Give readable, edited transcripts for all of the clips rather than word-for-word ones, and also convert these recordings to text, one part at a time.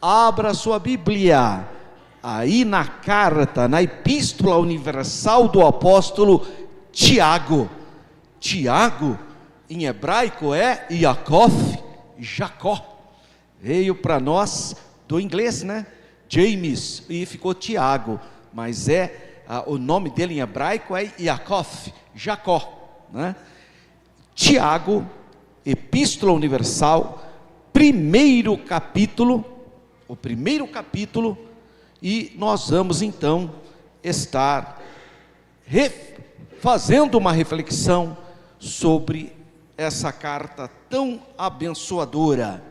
Abra sua Bíblia, aí na carta, na Epístola Universal do apóstolo Tiago. Tiago, em hebraico é Yaakov, Jacó. Veio para nós do inglês, né? James, e ficou Tiago, mas o nome dele em hebraico é Yaakov, Jacó, né? Tiago, Epístola Universal, o primeiro capítulo, e nós vamos então estar fazendo uma reflexão sobre essa carta tão abençoadora.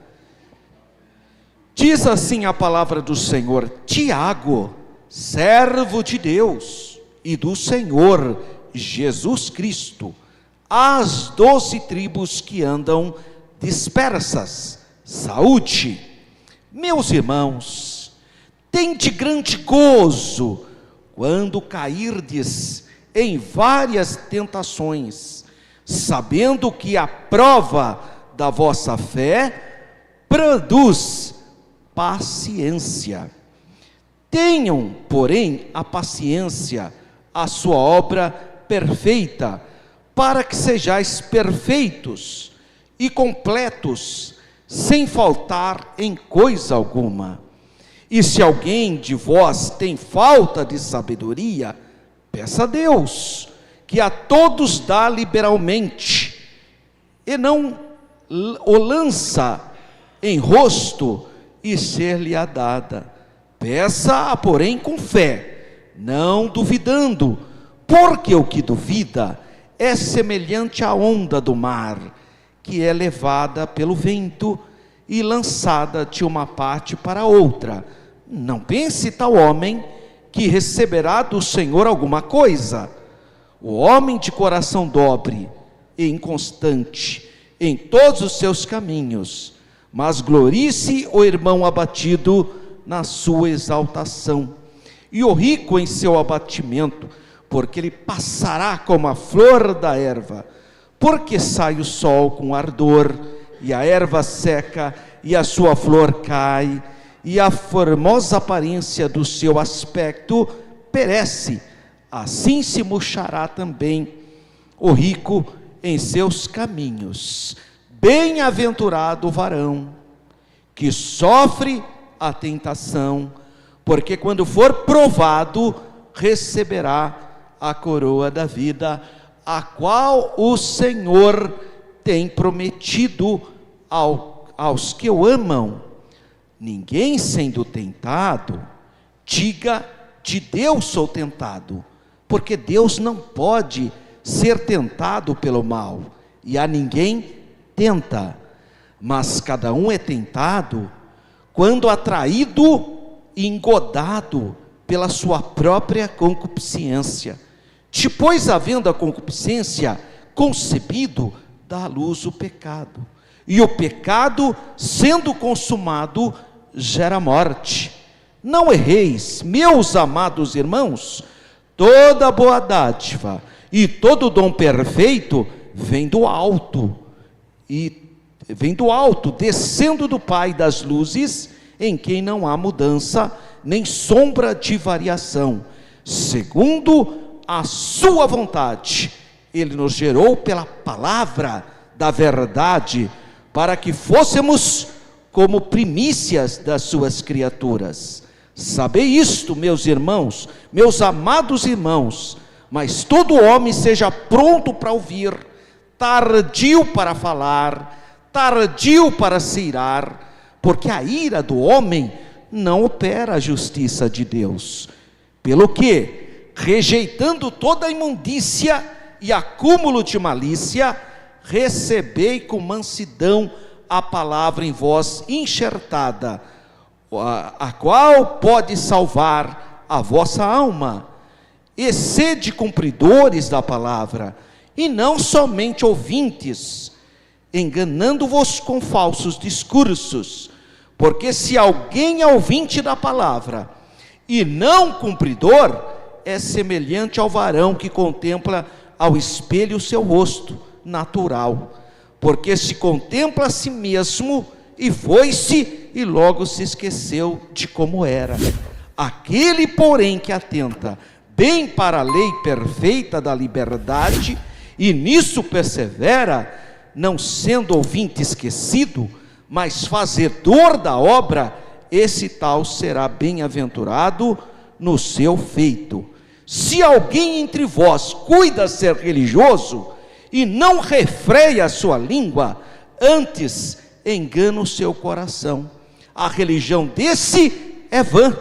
Diz assim a palavra do Senhor: Tiago, servo de Deus e do Senhor Jesus Cristo, às 12 tribos que andam dispersas, saúde. Meus irmãos, tende grande gozo quando cairdes em várias tentações, sabendo que a prova da vossa fé produz paciência. Tenham, porém, a paciência, a sua obra perfeita, para que sejais perfeitos e completos, sem faltar em coisa alguma. E se alguém de vós tem falta de sabedoria, peça a Deus, que a todos dá liberalmente, e não o lança em rosto, e ser-lhe-á dada. Peça-a, porém, com fé, não duvidando, porque o que duvida é semelhante à onda do mar, que é levada pelo vento e lançada de uma parte para outra. Não pense tal homem que receberá do Senhor alguma coisa. O homem de coração dobre e inconstante em todos os seus caminhos, mas glorie-se o irmão abatido na sua exaltação, e o rico em seu abatimento, porque ele passará como a flor da erva. Porque sai o sol com ardor, e a erva seca, e a sua flor cai, e a formosa aparência do seu aspecto perece. Assim se murchará também o rico em seus caminhos. Bem-aventurado o varão que sofre a tentação, porque quando for provado, receberá a coroa da vida, a qual o Senhor tem prometido aos que o amam. Ninguém sendo tentado, diga: de Deus sou tentado, porque Deus não pode ser tentado pelo mal, e a ninguém tenta, mas cada um é tentado quando atraído e engodado pela sua própria concupiscência. Depois, havendo a concupiscência concebido, dá à luz o pecado, e o pecado, sendo consumado, gera morte. Não erreis, meus amados irmãos, toda boa dádiva e todo dom perfeito vem do alto, descendo do Pai das luzes, em quem não há mudança, nem sombra de variação. Segundo a sua vontade, Ele nos gerou pela palavra da verdade, para que fôssemos como primícias das suas criaturas. Sabei isto, meus irmãos, meus amados irmãos, mas todo homem seja pronto para ouvir, tardio para falar, tardio para se irar, porque a ira do homem não opera a justiça de Deus. Pelo que, rejeitando toda a imundícia e acúmulo de malícia, recebei com mansidão a palavra em vós enxertada, a qual pode salvar a vossa alma. E sede cumpridores da palavra, e não somente ouvintes, enganando-vos com falsos discursos. Porque se alguém é ouvinte da palavra e não cumpridor, é semelhante ao varão que contempla ao espelho o seu rosto natural. Porque se contempla a si mesmo e foi-se e logo se esqueceu de como era. Aquele, porém, que atenta bem para a lei perfeita da liberdade, e nisso persevera, não sendo ouvinte esquecido, mas fazedor da obra, esse tal será bem-aventurado no seu feito. Se alguém entre vós cuida ser religioso, e não refreia a sua língua, antes engana o seu coração. A religião desse é vã.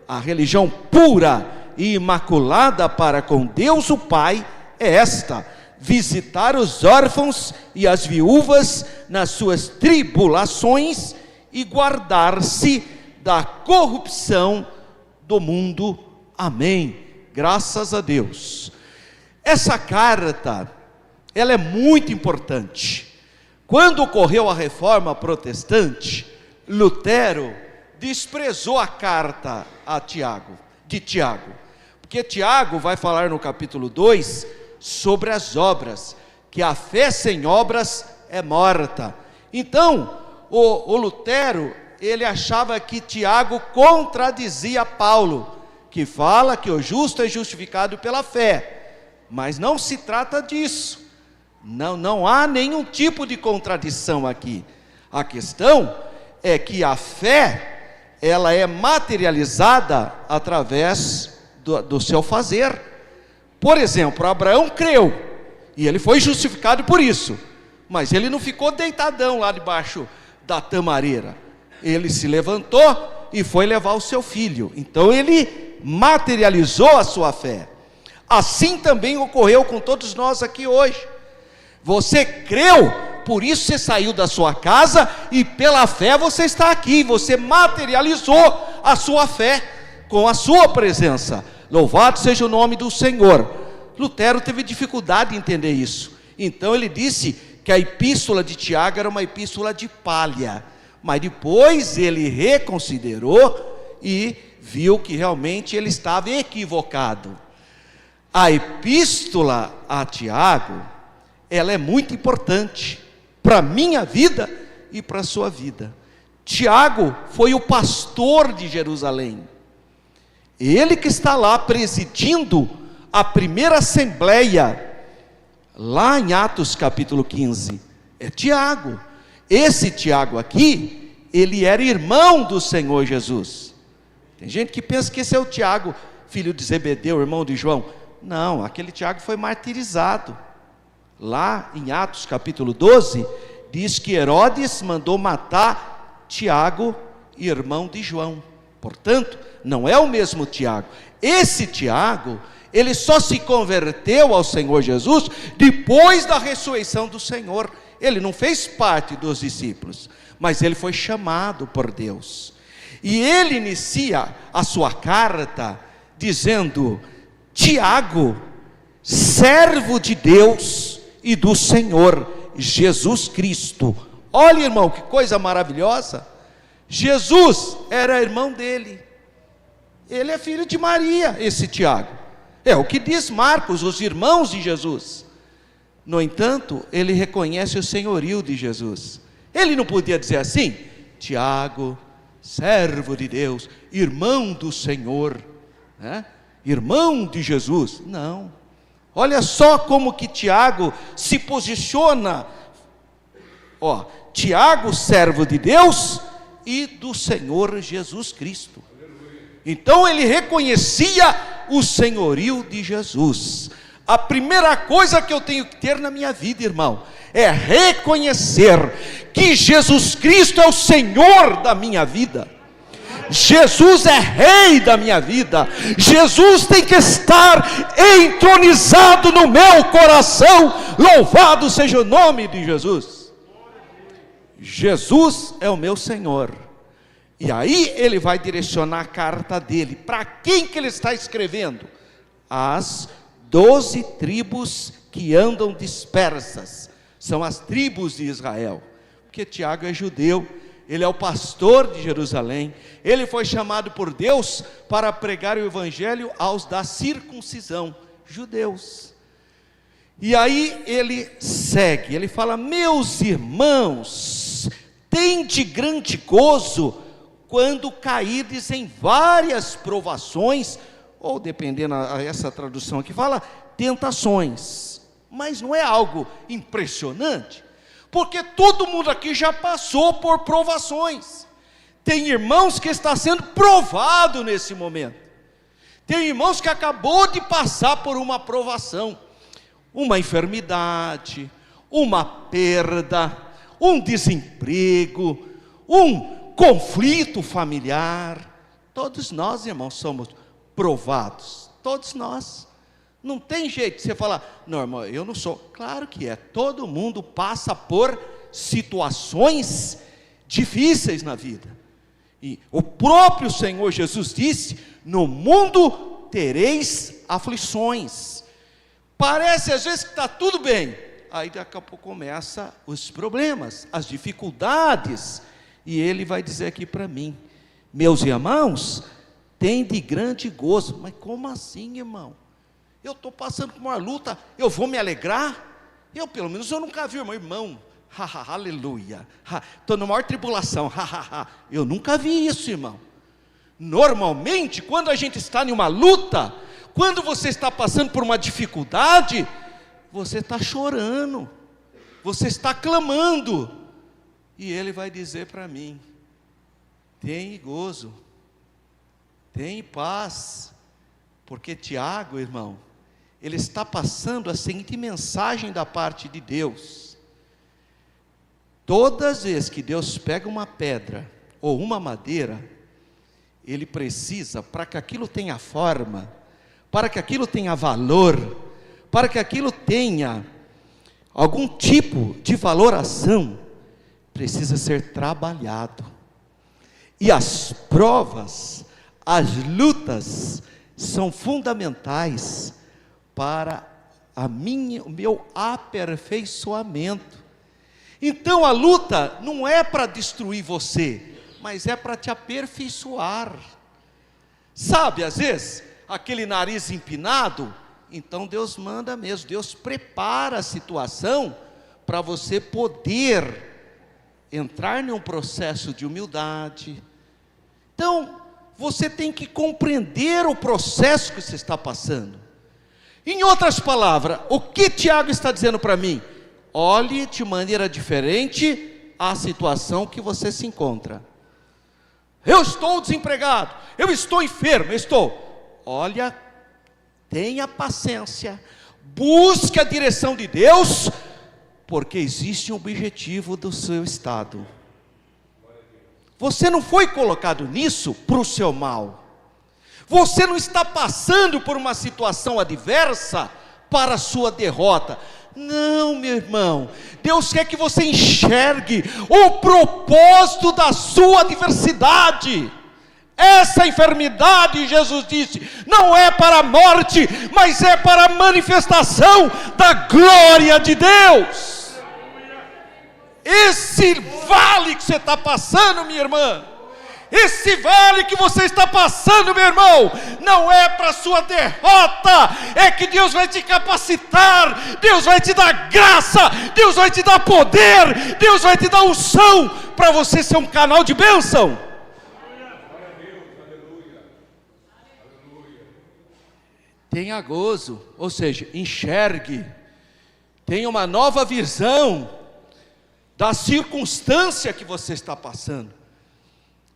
A religião pura e imaculada para com Deus o Pai é esta: visitar os órfãos e as viúvas nas suas tribulações e guardar-se da corrupção do mundo. Amém. Graças a Deus. Essa carta, ela é muito importante. Quando ocorreu a reforma protestante, Lutero desprezou a carta de Tiago, porque Tiago vai falar no capítulo 2 sobre as obras, que a fé sem obras é morta. Então, o Lutero, ele achava que Tiago contradizia Paulo, que fala que o justo é justificado pela fé, mas não se trata disso. Não há nenhum tipo de contradição aqui. A questão é que a fé, ela é materializada através do seu fazer. Por exemplo, Abraão creu, e ele foi justificado por isso, mas ele não ficou deitadão lá debaixo da tamareira. Ele se levantou e foi levar o seu filho. Então ele materializou a sua fé. Assim também ocorreu com todos nós aqui hoje. Você creu, por isso você saiu da sua casa, e pela fé você está aqui. Você materializou a sua fé com a sua presença. Louvado seja o nome do Senhor. Lutero teve dificuldade em entender isso. Então ele disse que a epístola de Tiago era uma epístola de palha. Mas depois ele reconsiderou e viu que realmente ele estava equivocado. A epístola a Tiago, ela é muito importante para a minha vida e para a sua vida. Tiago foi o pastor de Jerusalém. Ele que está lá presidindo a primeira assembleia, lá em Atos capítulo 15, é Tiago. Esse Tiago aqui, ele era irmão do Senhor Jesus. Tem gente que pensa que esse é o Tiago, filho de Zebedeu, irmão de João. Não, aquele Tiago foi martirizado. Lá em Atos capítulo 12, diz que Herodes mandou matar Tiago, irmão de João. Portanto, não é o mesmo Tiago. Esse Tiago, ele só se converteu ao Senhor Jesus depois da ressurreição do Senhor. Ele não fez parte dos discípulos, mas ele foi chamado por Deus. E ele inicia a sua carta dizendo: Tiago, servo de Deus e do Senhor Jesus Cristo. Olha, irmão, que coisa maravilhosa. Jesus era irmão dele. Ele é filho de Maria, esse Tiago. É o que diz Marcos, os irmãos de Jesus. No entanto, ele reconhece o senhorio de Jesus. Ele não podia dizer assim: Tiago, servo de Deus, irmão do Senhor, né? Irmão de Jesus. Não. Olha só como que Tiago se posiciona. Tiago, servo de Deus e do Senhor Jesus Cristo. Então ele reconhecia o senhorio de Jesus. A primeira coisa que eu tenho que ter na minha vida, irmão, é reconhecer que Jesus Cristo é o Senhor da minha vida. Jesus é Rei da minha vida. Jesus tem que estar entronizado no meu coração. Louvado seja o nome de Jesus. Jesus é o meu Senhor. E aí ele vai direcionar a carta dele. Para quem que ele está escrevendo? As 12 tribos que andam dispersas. São as tribos de Israel. Porque Tiago é judeu, ele é o pastor de Jerusalém. Ele foi chamado por Deus para pregar o evangelho aos da circuncisão, judeus. E aí ele segue, ele fala: meus irmãos, tende grande gozo quando cairdes em várias provações, ou dependendo essa tradução aqui fala, tentações. Mas não é algo impressionante, porque todo mundo aqui já passou por provações. Tem irmãos que está sendo provado nesse momento. Tem irmãos que acabou de passar por uma provação, uma enfermidade, uma perda, um desemprego, um conflito familiar. Todos nós, irmãos, somos provados, todos nós. Não tem jeito de você falar, não, irmão, eu não sou. Claro que é, todo mundo passa por situações difíceis na vida. E o próprio Senhor Jesus disse, no mundo tereis aflições. Parece às vezes que está tudo bem, aí daqui a pouco começa os problemas, as dificuldades, e ele vai dizer aqui para mim, meus irmãos, tem de grande gozo. Mas como assim, irmão? Eu estou passando por uma luta, eu vou me alegrar? Pelo menos eu nunca vi, irmão, aleluia, estou na maior tribulação, eu nunca vi isso, irmão. Normalmente, quando a gente está em uma luta, quando você está passando por uma dificuldade, você está chorando, você está clamando, e ele vai dizer para mim, tem gozo, tem paz, porque Tiago, irmão, ele está passando a seguinte mensagem da parte de Deus. Todas as vezes que Deus pega uma pedra ou uma madeira, Ele precisa, para que aquilo tenha forma, para que aquilo tenha valor, para que aquilo tenha algum tipo de valoração, precisa ser trabalhado. E as provas, as lutas, são fundamentais para o meu aperfeiçoamento. Então a luta não é para destruir você, mas é para te aperfeiçoar. Sabe, às vezes, aquele nariz empinado, então Deus manda mesmo, Deus prepara a situação para você poder entrar em um processo de humildade. Então, você tem que compreender o processo que você está passando. Em outras palavras, o que Tiago está dizendo para mim? Olhe de maneira diferente a situação que você se encontra. Eu estou desempregado, eu estou enfermo, Olha, tenha paciência, busque a direção de Deus, porque existe um objetivo do seu estado. Você não foi colocado nisso para o seu mal. Você não está passando por uma situação adversa para a sua derrota. Não, meu irmão, Deus quer que você enxergue o propósito da sua adversidade. Essa enfermidade, Jesus disse, não é para a morte, mas é para a manifestação da glória de Deus. Esse vale que você está passando, minha irmã, esse vale que você está passando, meu irmão, não é para a sua derrota, é que Deus vai te capacitar, Deus vai te dar graça, Deus vai te dar poder, Deus vai te dar unção, para você ser um canal de bênção. Tenha gozo, ou seja, enxergue, tenha uma nova visão da circunstância que você está passando.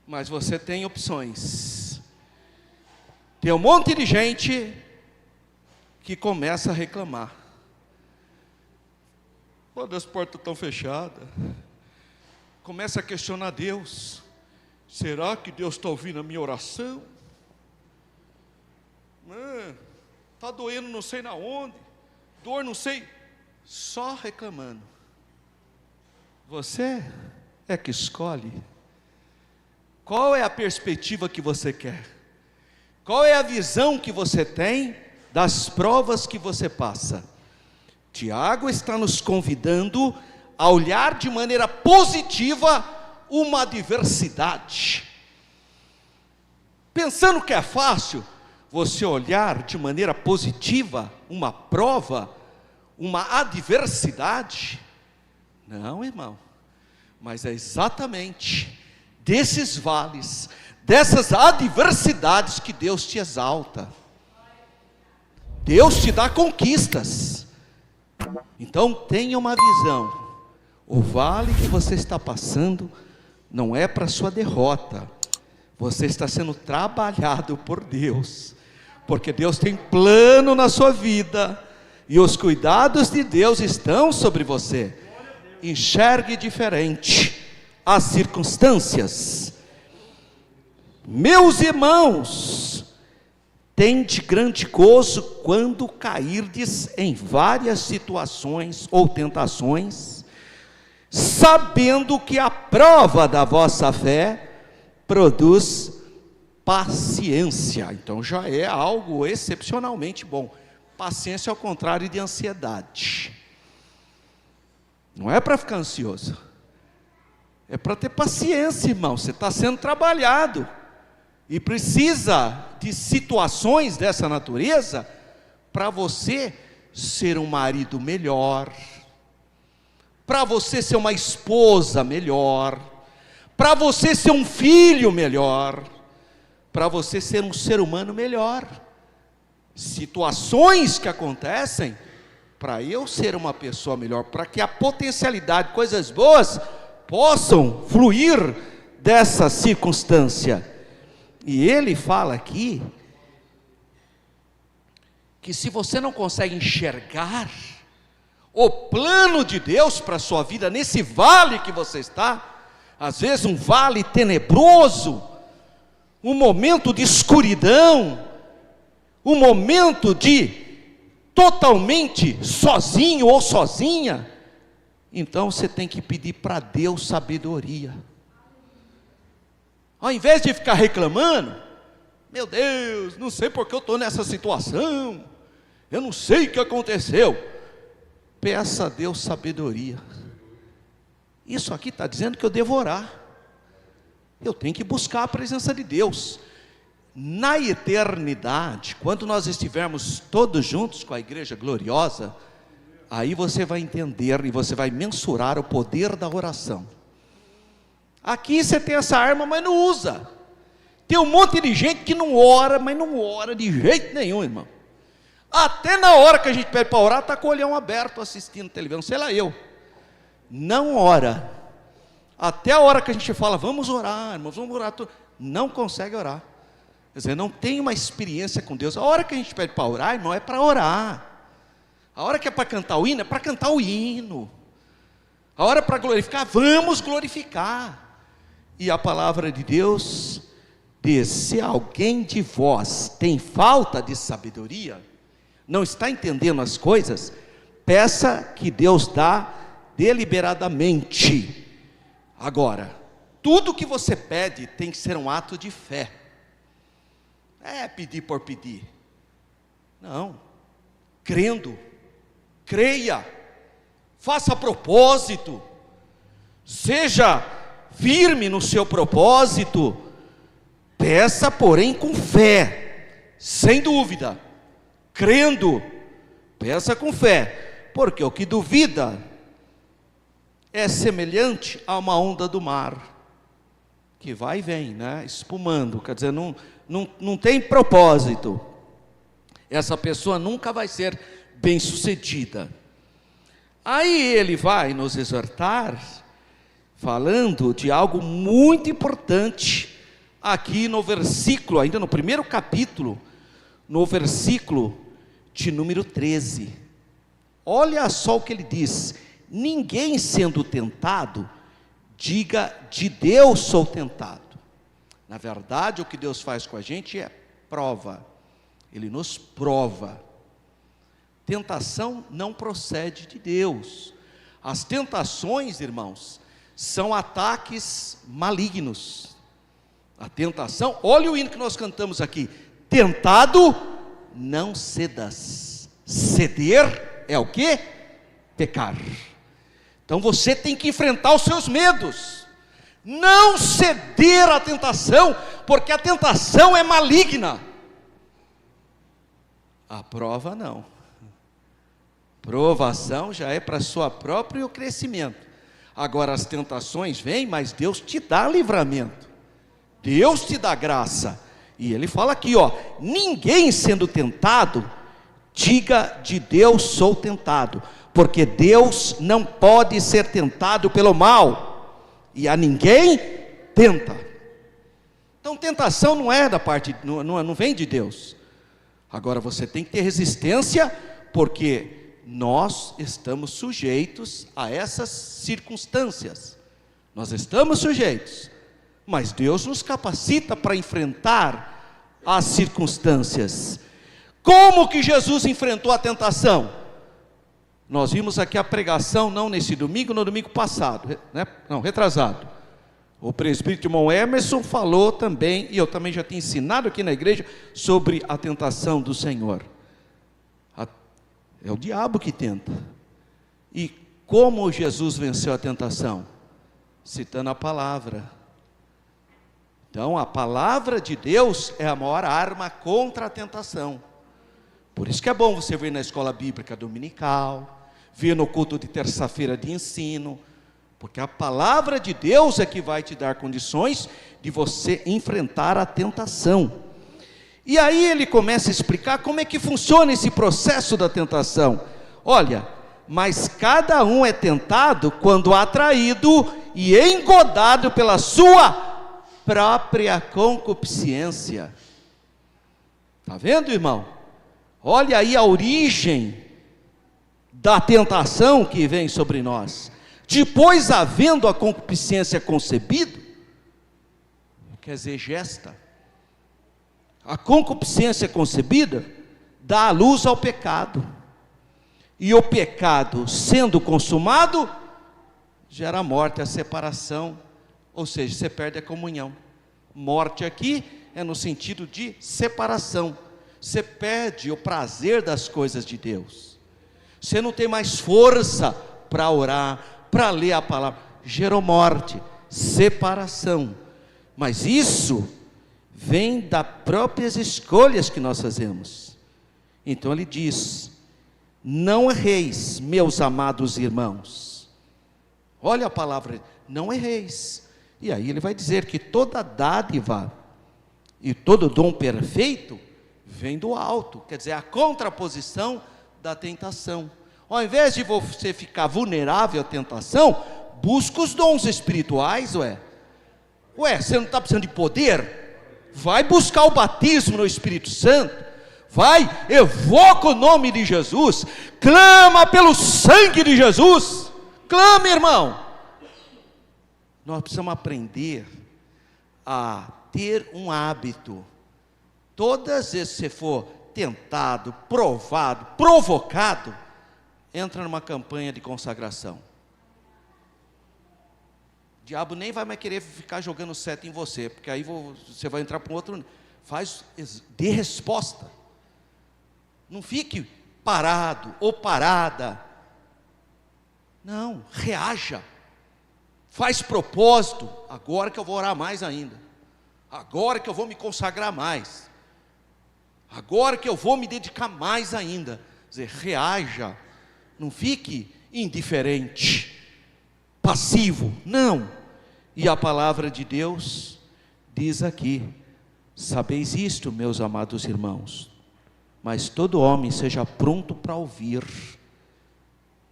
Mas você tem opções. Tem um monte de gente que começa a reclamar. Quando as portas estão fechadas, começa a questionar Deus. Será que Deus está ouvindo a minha oração? Está doendo não sei na onde, dor não sei, só reclamando. Você é que escolhe. Qual é a perspectiva que você quer? Qual é a visão que você tem das provas que você passa? Tiago está nos convidando a olhar de maneira positiva uma adversidade. Pensando que é fácil você olhar de maneira positiva uma prova, uma adversidade? Não, irmão. Mas é exatamente desses vales, dessas adversidades que Deus te exalta. Deus te dá conquistas. Então tenha uma visão. O vale que você está passando não é para sua derrota. Você está sendo trabalhado por Deus, porque Deus tem plano na sua vida, e os cuidados de Deus estão sobre você. Enxergue diferente as circunstâncias. Meus irmãos, tende grande gozo quando cairdes em várias situações ou tentações, sabendo que a prova da vossa fé produz paciência. Então já é algo excepcionalmente bom. Paciência é o contrário de ansiedade. Não é para ficar ansioso, é para ter paciência, irmão. Você está sendo trabalhado e precisa de situações dessa natureza para você ser um marido melhor, para você ser uma esposa melhor, para você ser um filho melhor, para você ser um ser humano melhor. Situações que acontecem para eu ser uma pessoa melhor, para que a potencialidade, coisas boas possam fluir dessa circunstância. E ele fala aqui que se você não consegue enxergar o plano de Deus para a sua vida, nesse vale que você está, às vezes um vale tenebroso, um momento de escuridão, um momento de totalmente sozinho ou sozinha, então você tem que pedir para Deus sabedoria. Ao invés de ficar reclamando, meu Deus, não sei porque eu estou nessa situação, eu não sei o que aconteceu. Peça a Deus sabedoria. Isso aqui está dizendo que eu devo orar. Eu tenho que buscar a presença de Deus. Na eternidade, quando nós estivermos todos juntos com a igreja gloriosa, aí você vai entender e você vai mensurar o poder da oração. Aqui você tem essa arma, mas não usa. Tem um monte de gente que não ora, mas não ora de jeito nenhum, irmão. Até na hora que a gente pede para orar, está com o olhão aberto assistindo televisão, sei lá eu. Não ora. Até a hora que a gente fala, vamos orar, irmãos, vamos orar, não consegue orar. Quer dizer, não tem uma experiência com Deus. A hora que a gente pede para orar, irmão, é para orar. A hora que é para cantar o hino, é para cantar o hino. A hora para glorificar, vamos glorificar. E a palavra de Deus diz: se alguém de vós tem falta de sabedoria, não está entendendo as coisas, peça que Deus dá deliberadamente. Agora, tudo que você pede tem que ser um ato de fé. É pedir por pedir. Não. Crendo. Creia. Faça propósito. Seja firme no seu propósito. Peça, porém, com fé. Sem dúvida. Crendo. Peça com fé. Porque o que duvida é semelhante a uma onda do mar, que vai e vem, né? Espumando. Quer dizer, não tem propósito. Essa pessoa nunca vai ser bem-sucedida. Aí ele vai nos exortar, falando de algo muito importante, aqui no versículo, ainda no primeiro capítulo, no versículo de número 13. Olha só o que ele diz: ninguém sendo tentado, diga, de Deus sou tentado. Na verdade, o que Deus faz com a gente é prova. Ele nos prova. Tentação não procede de Deus. As tentações, irmãos, são ataques malignos. A tentação, olha o hino que nós cantamos aqui: tentado, não cedas. Ceder é o quê? Pecar. Então você tem que enfrentar os seus medos, não ceder à tentação, porque a tentação é maligna. A prova não. Provação já é para seu próprio crescimento. Agora as tentações vêm, mas Deus te dá livramento, Deus te dá graça. E ele fala aqui, ó, ninguém sendo tentado, diga de Deus sou tentado, porque Deus não pode ser tentado pelo mal, e a ninguém tenta. Então tentação não é da parte, não vem de Deus. Agora você tem que ter resistência, porque nós estamos sujeitos a essas circunstâncias, nós estamos sujeitos, mas Deus nos capacita para enfrentar as circunstâncias. Como que Jesus enfrentou a tentação? Nós vimos aqui a pregação, não nesse domingo, no domingo passado, né? Não, retrasado. O presbítero irmão Emerson falou também, e eu também já tinha ensinado aqui na igreja, sobre a tentação do Senhor. É o diabo que tenta. E como Jesus venceu a tentação? Citando a palavra. Então a palavra de Deus é a maior arma contra a tentação. Por isso que é bom você vir na escola bíblica dominical, vir no culto de terça-feira de ensino, porque a palavra de Deus é que vai te dar condições de você enfrentar a tentação. E aí ele começa a explicar como é que funciona esse processo da tentação. Olha, mas cada um é tentado quando atraído e engodado pela sua própria concupiscência. Está vendo, irmão? Olha aí a origem da tentação que vem sobre nós. Depois, havendo a concupiscência concebido, quer dizer, gesta. A concupiscência concebida dá a luz ao pecado. E o pecado, sendo consumado, gera a morte, a separação, ou seja, você perde a comunhão. Morte aqui é no sentido de separação. Você perde o prazer das coisas de Deus. Você não tem mais força para orar, para ler a palavra. Gerou morte, separação. Mas isso vem das próprias escolhas que nós fazemos. Então ele diz: não erreis, meus amados irmãos. Olha a palavra, não erreis. E aí ele vai dizer que toda dádiva e todo dom perfeito vem do alto, quer dizer, a contraposição da tentação. Ao invés de você ficar vulnerável à tentação, busca os dons espirituais. Ué, você não está precisando de poder? Vai buscar o batismo no Espírito Santo, vai, evoca o nome de Jesus, clama pelo sangue de Jesus, clama, irmão. Nós precisamos aprender a ter um hábito. Todas as vezes que você for tentado, provado, provocado, entra numa campanha de consagração. O diabo nem vai mais querer ficar jogando seta em você, porque aí você vai entrar para um outro. Dê resposta. Não fique parado ou parada. Não, reaja. Faz propósito. Agora que eu vou orar mais ainda. Agora que eu vou me consagrar mais. Agora que eu vou me dedicar mais ainda. Quer dizer, reaja. Não fique indiferente, passivo, não. E a palavra de Deus diz aqui: sabeis isto, meus amados irmãos, mas todo homem seja pronto para ouvir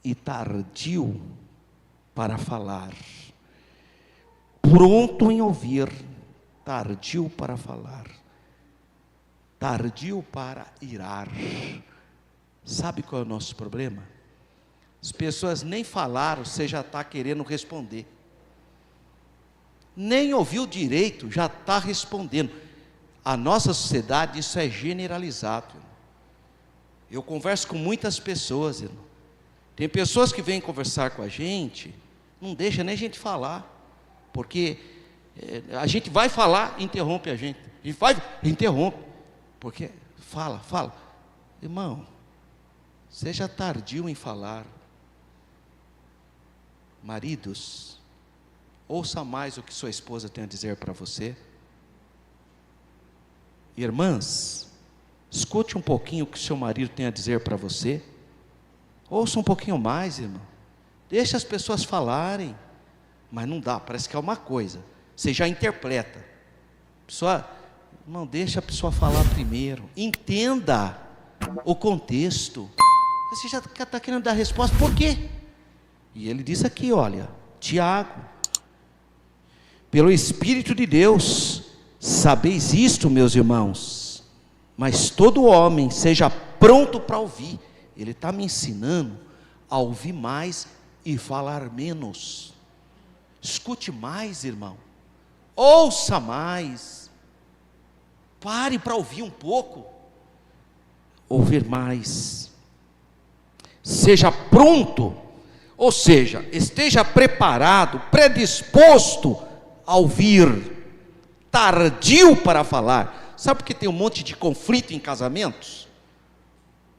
e tardio para falar. Pronto em ouvir, tardio para falar, tardio para irar. Sabe qual é o nosso problema? As pessoas nem falaram, você já está querendo responder. Nem ouviu direito, já está respondendo. A nossa sociedade, isso é generalizado. Eu converso com muitas pessoas, irmão. Tem pessoas que vêm conversar com a gente, não deixa nem a gente falar, porque a gente vai falar, interrompe a gente. A gente vai, interrompe, porque fala. Irmão, seja tardio em falar. Maridos, ouça mais o que sua esposa tem a dizer para você. Irmãs, escute um pouquinho o que seu marido tem a dizer para você. Ouça um pouquinho mais, irmão. Deixa as pessoas falarem. mas não dá, parece que é uma coisa, você já interpreta. Pessoa, não deixa a pessoa falar primeiro, entenda o contexto. Você já está querendo dar resposta, por quê? E ele diz aqui, olha, Tiago, pelo Espírito de Deus, sabeis isto, meus irmãos, mas todo homem seja pronto para ouvir. Ele está me ensinando a ouvir mais e falar menos. Escute mais, irmão, ouça mais, pare para ouvir um pouco, ouvir mais, seja pronto, ou seja, esteja preparado, predisposto a ouvir, tardio para falar. Sabe por que tem um monte de conflito em casamentos?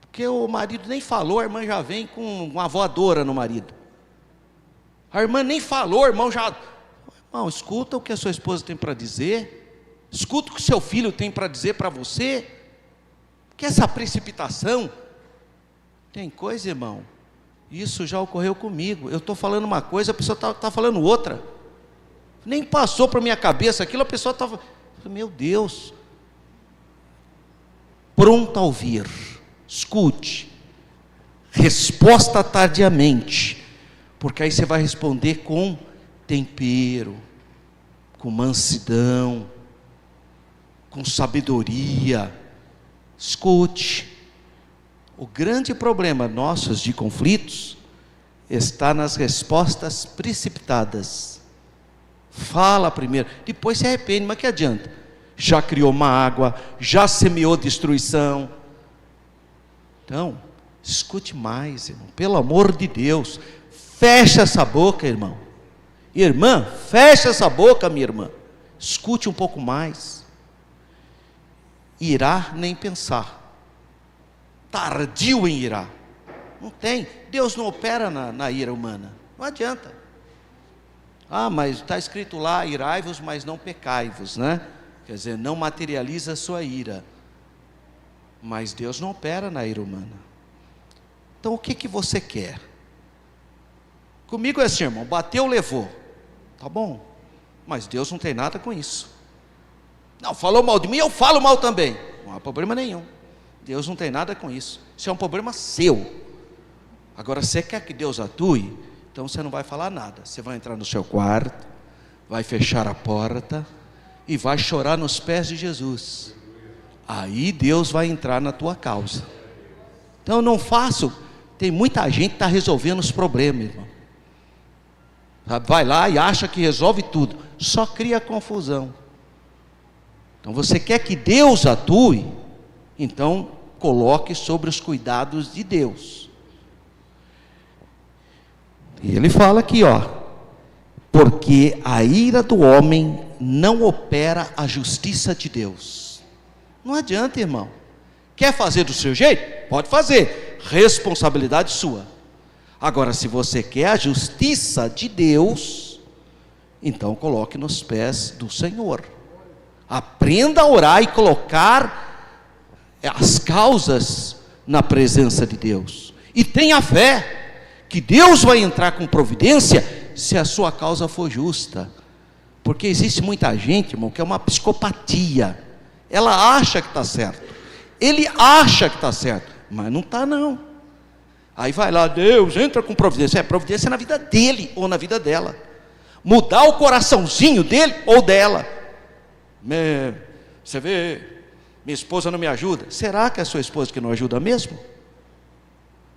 Porque o marido nem falou, a irmã já vem com uma voadora no marido. A irmã nem falou, o irmão já... Irmão, escuta o que a sua esposa tem para dizer, escuta o que o seu filho tem para dizer para você. Que essa precipitação, tem coisa, irmão, isso já ocorreu comigo. Eu estou falando uma coisa, a pessoa está falando outra. Nem passou para a minha cabeça aquilo, a pessoa estava... Meu Deus. Pronto a ouvir, escute, resposta tardiamente, porque aí você vai responder com tempero, com mansidão, com sabedoria. Escute. O grande problema nossos de conflitos está nas respostas precipitadas. Fala primeiro, depois se arrepende, mas que adianta? Já criou uma água, já semeou destruição. Então, escute mais, irmão, pelo amor de Deus, fecha essa boca, irmão. Irmã, fecha essa boca, minha irmã, escute um pouco mais. Irá nem pensar, tardio em irá, não tem, Deus não opera na ira humana, não adianta. Mas está escrito lá, irai-vos, mas não pecai-vos, né? Quer dizer, não materializa a sua ira, mas Deus não opera na ira humana. Então o que você quer? Comigo é assim, irmão, bateu, levou, tá bom, mas Deus não tem nada com isso. Não, falou mal de mim, eu falo mal também, não há problema nenhum. Deus não tem nada com isso, isso é um problema seu. Agora, você quer que Deus atue? Então você não vai falar nada, você vai entrar no seu quarto, vai fechar a porta e vai chorar nos pés de Jesus. Aí Deus vai entrar na tua causa. Então eu não faço, tem muita gente que está resolvendo os problemas, irmão. Vai lá e acha que resolve tudo, só cria confusão. Então você quer que Deus atue? Então coloque sobre os cuidados de Deus. E ele fala aqui, porque a ira do homem não opera a justiça de Deus. Não adianta, irmão. Quer fazer do seu jeito? Pode fazer, responsabilidade sua. Agora, se você quer a justiça de Deus, então coloque nos pés do Senhor. Aprenda a orar e colocar as causas na presença de Deus. E tenha fé que Deus vai entrar com providência se a sua causa for justa. Porque existe muita gente, irmão, que é uma psicopatia. Ela acha que está certo, ele acha que está certo, mas não está não. Aí vai lá, Deus entra com providência. Providência na vida dele ou na vida dela. Mudar o coraçãozinho dele ou dela. Você vê, minha esposa não me ajuda. Será que é a sua esposa que não ajuda mesmo?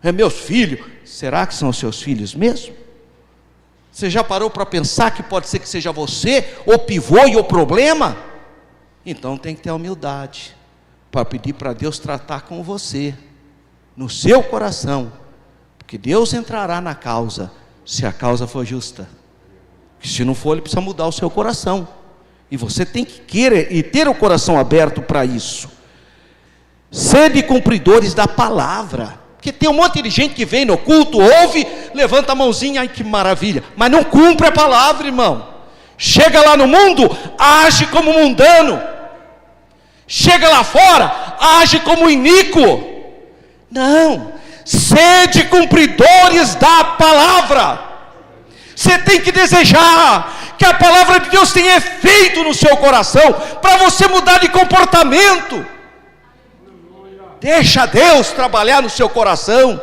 É meus filhos, será que são os seus filhos mesmo? Você já parou para pensar que pode ser que seja você o pivô e o problema? Então tem que ter humildade para pedir para Deus tratar com você, no seu coração, porque Deus entrará na causa, se a causa for justa. Se não for, Ele precisa mudar o seu coração, e você tem que querer e ter o coração aberto para isso. Sede cumpridores da palavra. Porque tem um monte de gente que vem no culto, ouve, levanta a mãozinha, ai que maravilha, mas não cumpre a palavra, irmão. Chega lá no mundo, age como mundano. Chega lá fora, age como iníquo. Não, sede cumpridores da palavra. Você tem que desejar que a palavra de Deus tenha efeito no seu coração, para você mudar de comportamento. Deixa Deus trabalhar no seu coração.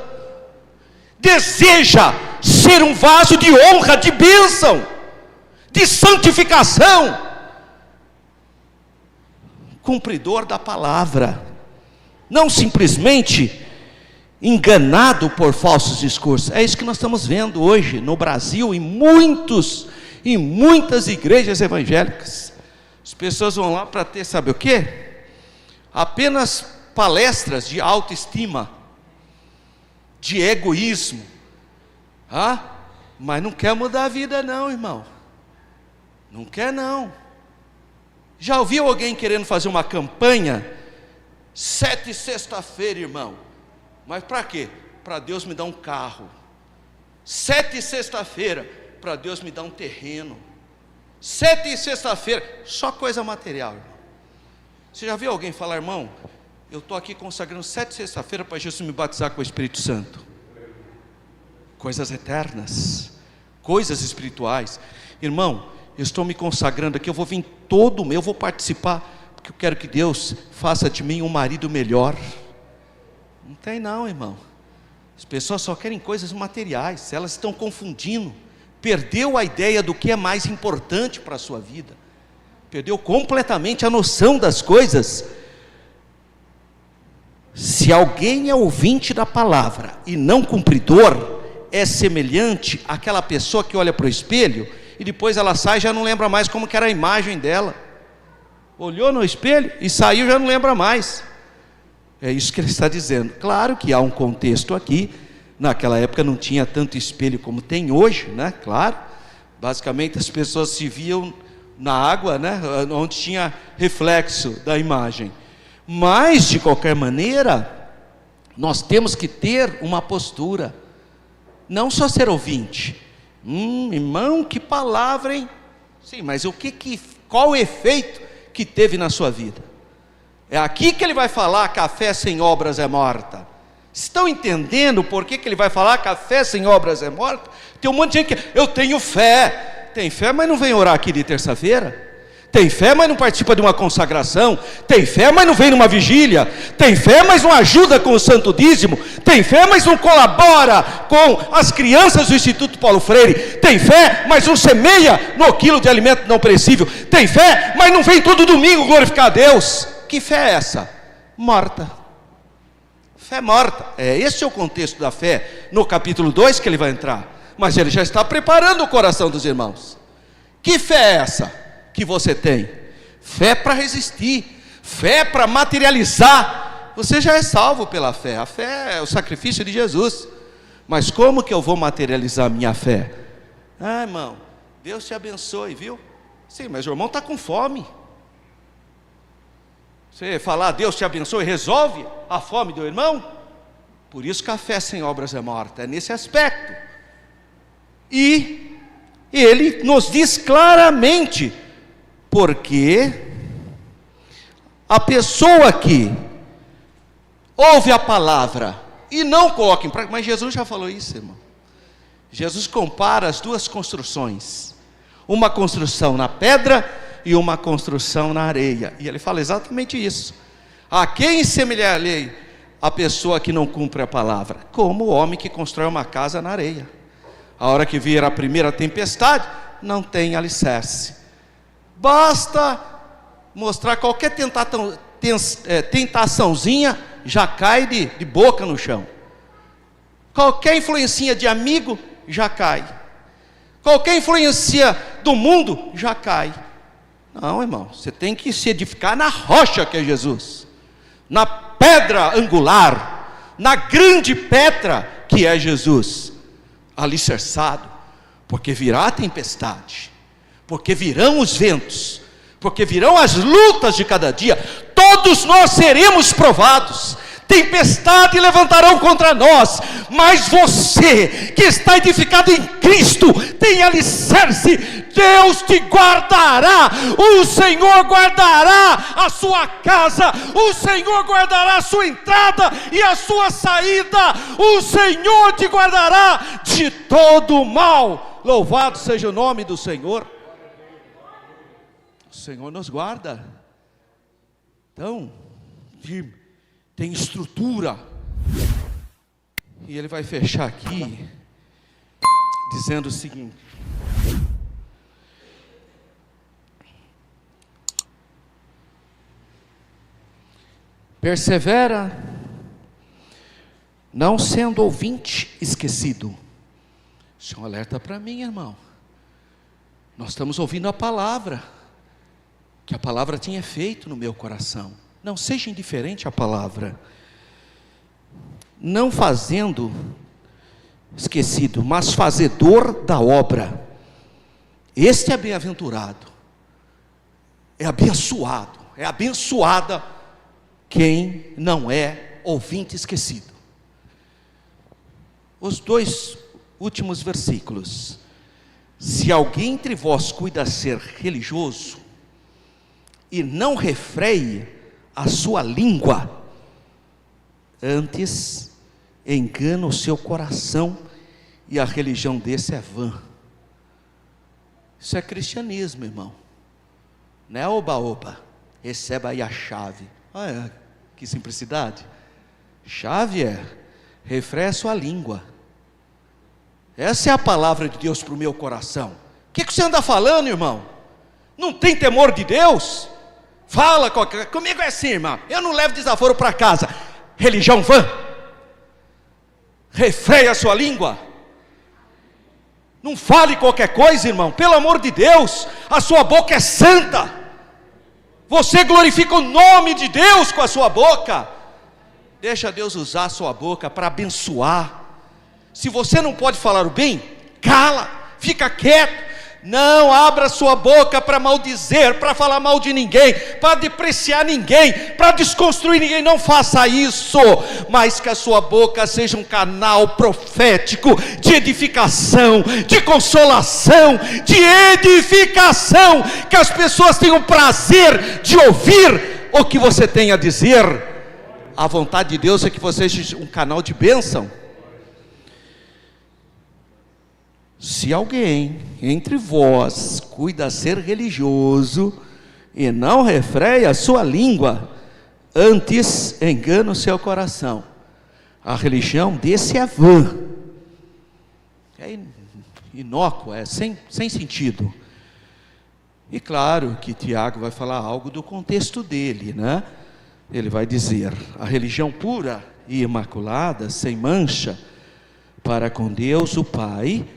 Deseja ser um vaso de honra, de bênção, de santificação, cumpridor da palavra, não simplesmente enganado por falsos discursos. É isso que nós estamos vendo hoje no Brasil, em muitas igrejas evangélicas. As pessoas vão lá para ter, sabe o quê? Apenas palestras de autoestima, de egoísmo, mas não quer mudar a vida não, irmão. Não quer não. Já ouviu alguém querendo fazer uma campanha? 7 sexta-feira, irmão. Mas para quê? Para Deus me dar um carro. 7 sexta-feira, para Deus me dar um terreno. 7 sexta-feira, só coisa material, irmão. Você já viu alguém falar, irmão, eu estou aqui consagrando 7 sexta-feira para Jesus me batizar com o Espírito Santo? Coisas eternas, coisas espirituais. Irmão, eu estou me consagrando aqui, eu vou vir todo mês, eu vou participar, porque eu quero que Deus faça de mim um marido melhor. Não tem não, irmão. As pessoas só querem coisas materiais, elas estão confundindo. Perdeu a ideia do que é mais importante para a sua vida. Perdeu completamente a noção das coisas. Se alguém é ouvinte da palavra e não cumpridor, é semelhante àquela pessoa que olha para o espelho e depois ela sai e já não lembra mais como que era a imagem dela. Olhou no espelho e saiu, já não lembra mais. É isso que ele está dizendo. Claro que há um contexto aqui. Naquela época não tinha tanto espelho como tem hoje, né? Claro. Basicamente as pessoas se viam na água, né? Onde tinha reflexo da imagem. Mas, de qualquer maneira, nós temos que ter uma postura. Não só ser ouvinte. Irmão, que palavra, hein? Sim, mas qual o efeito que teve na sua vida? É aqui que ele vai falar que a fé sem obras é morta. Estão entendendo por que ele vai falar que a fé sem obras é morta? Tem um monte de gente que, eu tenho fé. Tem fé, mas não vem orar aqui de terça-feira. Tem fé, mas não participa de uma consagração. Tem fé, mas não vem numa vigília. Tem fé, mas não ajuda com o santo dízimo. Tem fé, mas não colabora com as crianças do Instituto Paulo Freire. Tem fé, mas não semeia no quilo de alimento não perecível. Tem fé, mas não vem todo domingo glorificar a Deus. Que fé é essa? Morta. Fé morta. Esse é o contexto da fé, no capítulo 2 que ele vai entrar. Mas ele já está preparando o coração dos irmãos. Que fé é essa que você tem? Fé para resistir, fé para materializar. Você já é salvo pela fé. A fé é o sacrifício de Jesus. Mas como que eu vou materializar a minha fé? Irmão, Deus te abençoe, viu? Sim, mas o irmão está com fome. Você falar Deus te abençoe, resolve a fome do irmão? Por isso que a fé sem obras é morta. É nesse aspecto. E ele nos diz claramente, porque a pessoa que ouve a palavra e não coloca em prática, mas Jesus já falou isso, irmão. Jesus compara as duas construções, uma construção na pedra e uma construção na areia, e ele fala exatamente isso. A quem semelharei a pessoa que não cumpre a palavra? Como o homem que constrói uma casa na areia. A hora que vier a primeira tempestade, não tem alicerce. Basta mostrar qualquer tentaçãozinha, já cai de boca no chão. Qualquer influência de amigo, já cai. Qualquer influência do mundo, já cai. Não, irmão, você tem que se edificar na rocha que é Jesus. Na pedra angular, na grande pedra que é Jesus. Alicerçado, porque virá a tempestade, porque virão os ventos, porque virão as lutas de cada dia. Todos nós seremos provados. Tempestade levantarão contra nós, mas você que está edificado em Cristo tem alicerce. Deus te guardará, o Senhor guardará a sua casa, o Senhor guardará a sua entrada e a sua saída, o Senhor te guardará de todo mal. Louvado seja o nome do Senhor. O Senhor nos guarda. Então, firme, tem estrutura. E ele vai fechar aqui dizendo o seguinte: persevera, não sendo ouvinte esquecido. Isso é um alerta para mim, irmão. Nós estamos ouvindo a palavra, que a palavra tinha efeito no meu coração. Não seja indiferente à palavra. Não fazendo esquecido, mas fazedor da obra. Este é bem-aventurado, é abençoado, é abençoada quem não é ouvinte esquecido. Os 2 últimos versículos: se alguém entre vós cuida ser religioso e não refreie a sua língua, antes engana o seu coração, e a religião desse é vã. Isso é cristianismo, irmão. Não é oba-oba. Receba aí a chave. Olha que simplicidade. Chave é: refreia a sua língua. Essa é a palavra de Deus para o meu coração. O que você anda falando, irmão? Não tem temor de Deus? Fala qualquer... Comigo é assim, irmão. Eu não levo desaforo para casa. Religião vã. Refreia a sua língua. Não fale qualquer coisa, irmão. Pelo amor de Deus, a sua boca é santa. Você glorifica o nome de Deus com a sua boca. Deixa Deus usar a sua boca para abençoar. Se você não pode falar o bem, cala, fica quieto. Não abra sua boca para maldizer, para falar mal de ninguém, para depreciar ninguém, para desconstruir ninguém. Não faça isso, mas que a sua boca seja um canal profético de edificação, de consolação, de edificação, que as pessoas tenham prazer de ouvir o que você tem a dizer. A vontade de Deus é que você seja um canal de bênção. Se alguém entre vós cuida ser religioso e não refreia a sua língua, antes engana o seu coração, a religião desse é vã. É inócua, é sem sentido. E claro que Tiago vai falar algo do contexto dele, né? Ele vai dizer: a religião pura e imaculada, sem mancha, para com Deus o Pai,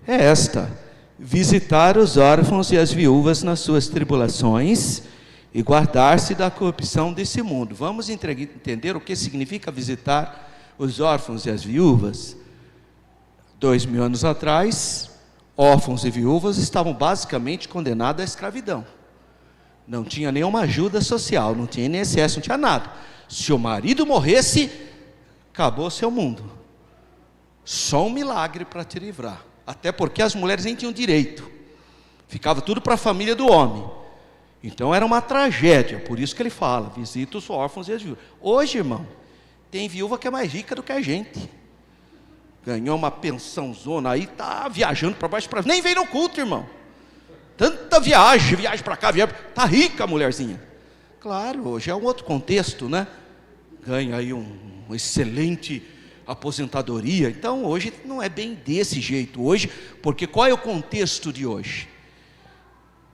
é esta: visitar os órfãos e as viúvas nas suas tribulações e guardar-se da corrupção desse mundo. Vamos entender o que significa visitar os órfãos e as viúvas. 2000 anos atrás, órfãos e viúvas estavam basicamente condenados à escravidão. Não tinha nenhuma ajuda social, não tinha INSS, não tinha nada. Se o marido morresse, acabou seu mundo. Só um milagre para te livrar. Até porque as mulheres nem tinham direito. Ficava tudo para a família do homem. Então era uma tragédia. Por isso que ele fala: visita os órfãos e as viúvas. Hoje, irmão, tem viúva que é mais rica do que a gente. Ganhou uma pensãozona aí, está viajando para baixo, nem vem no culto, irmão. Tanta viagem para cá, está rica a mulherzinha. Claro, hoje é um outro contexto, né? Ganha aí um excelente aposentadoria. Então hoje não é bem desse jeito hoje, porque qual é o contexto de hoje?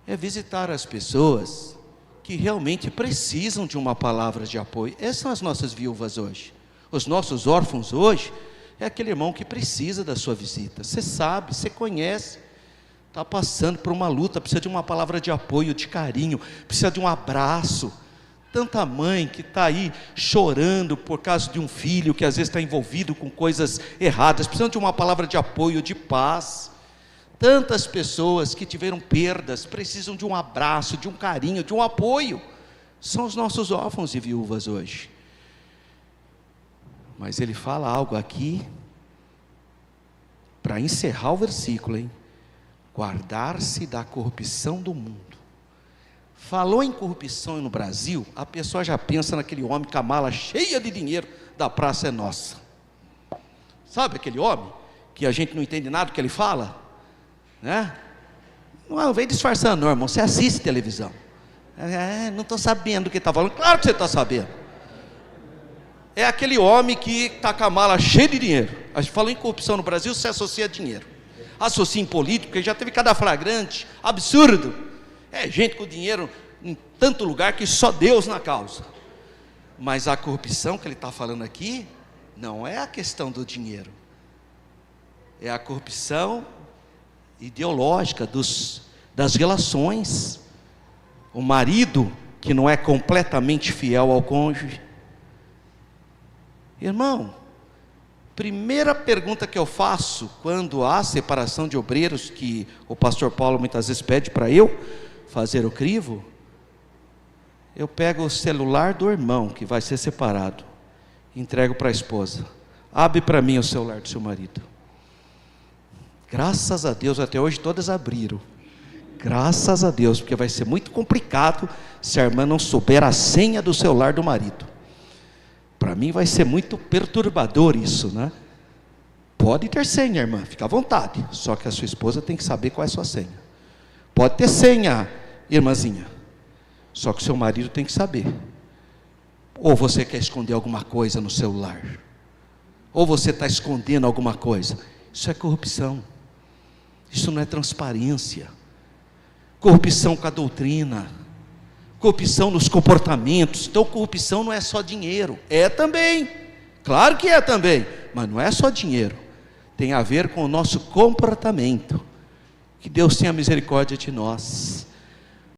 É visitar as pessoas que realmente precisam de uma palavra de apoio. Essas são as nossas viúvas hoje. Os nossos órfãos hoje é aquele irmão que precisa da sua visita. Você sabe, você conhece, está passando por uma luta, precisa de uma palavra de apoio, de carinho, precisa de um abraço. Tanta mãe que está aí chorando por causa de um filho que às vezes está envolvido com coisas erradas, precisando de uma palavra de apoio, de paz. Tantas pessoas que tiveram perdas, precisam de um abraço, de um carinho, de um apoio. São os nossos órfãos e viúvas hoje. Mas ele fala algo aqui, para encerrar o versículo, hein? Guardar-se da corrupção do mundo. Falou em corrupção no Brasil, a pessoa já pensa naquele homem com a mala cheia de dinheiro da Praça é Nossa. Sabe aquele homem que a gente não entende nada do que ele fala? né? Não vem disfarçando, não, irmão. Você assiste televisão. Não estou sabendo o que está falando. Claro que você está sabendo. É aquele homem que está com a mala cheia de dinheiro. A gente falou em corrupção no Brasil, se associa a dinheiro. Associa em político, porque já teve cada flagrante absurdo. É gente com dinheiro em tanto lugar que só Deus na causa. Mas a corrupção que ele está falando aqui não é a questão do dinheiro. É a corrupção ideológica das relações. O marido que não é completamente fiel ao cônjuge. Irmão, primeira pergunta que eu faço quando há separação de obreiros, que o pastor Paulo muitas vezes pede para eu fazer o crivo, eu pego o celular do irmão que vai ser separado, entrego para a esposa. Abre para mim o celular do seu marido. Graças a Deus, até hoje todas abriram. Graças a Deus, porque vai ser muito complicado se a irmã não souber a senha do celular do marido. Para mim vai ser muito perturbador isso, né? Pode ter senha, irmã, fica à vontade. Só que a sua esposa tem que saber qual é a sua senha. Pode ter senha, irmãzinha. Só que o seu marido tem que saber. Ou você quer esconder alguma coisa no celular, ou você está escondendo alguma coisa. Isso é corrupção. Isso não é transparência. Corrupção com a doutrina, corrupção nos comportamentos. Então corrupção não é só dinheiro, é também, claro que é também, mas não é só dinheiro, tem a ver com o nosso comportamento. Que Deus tenha misericórdia de nós.